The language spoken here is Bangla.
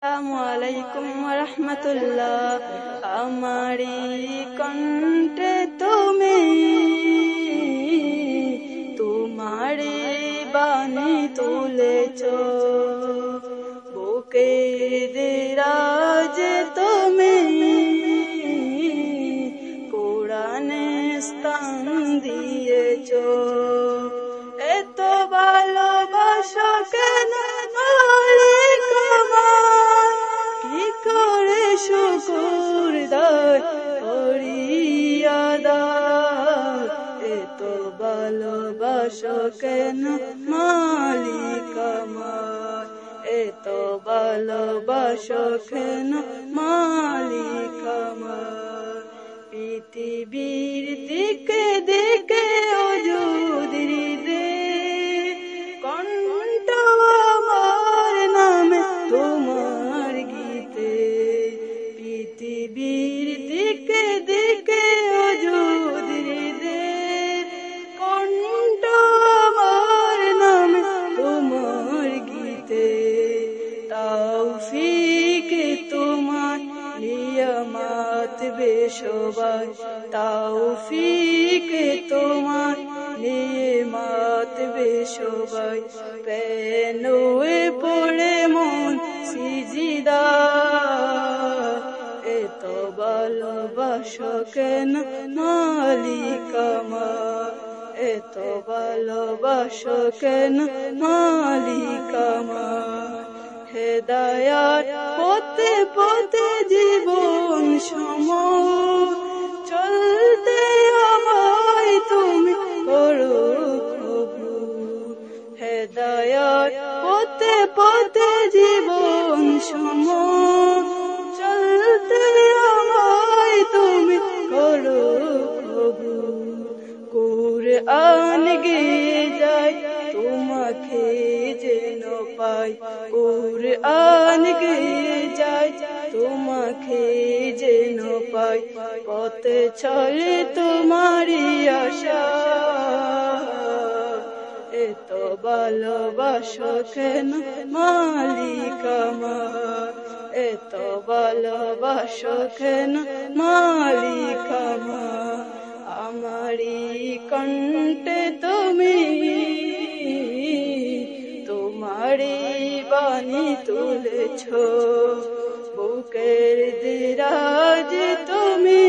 আসসালামুআলাইকুম রহমতুল্লাহ। আমারি কণ্ঠে তুমি তোমারি বাণী তুলেছ, বুকের দিরাজ তুমি কোরআনে স্থান দিয়েছ। এত ভালোবাসা কেন মালিক আমার, কি করে শুকর দায় করি আদায়। এত ভালোবাসা কেন মালিক আমার, এত ভালোবাসা কেন মালিক আমার। পৃথিবীর দিকে দিকে অযুদ হৃদে কণ্ঠ আমার নামে তোমার গীতে। পৃথিবীর দিকে দিকে অযুদ হৃদে কণ্ঠ আমার নামে তোমার গীতে। তৌফিক তোমার নিয়ামত বেশবাই, তৌফিক তোমার নিয়ামত বেশবাই। পেনুয়ে পড়ে মন সিজদা, এত ভালোবাসা কেন মালিক আমার, এত ভালোবাসা কেন মালিক আমার। হেদায়াত পথে পথে জীবন সময় চলতে আমায় তুমি করো কবুল। হেদায়াত পথে পথে জীবন সময় চলতে আমায় তুমি করো কবুল। কুরআন গেয়ে যায় তোমাকে যেন পাই, কুরআন গেয়ে যায় তোমাকে যেন পাই। পথে চলে তোমারই আশা, এত ভালোবাসা কেন মালিক আমার, এত ভালোবাসা কেন মালিক আমার। আমারি কণ্ঠে তুমি তোমারি বাণী তুলেছ, বুকের দিরাজ তুমি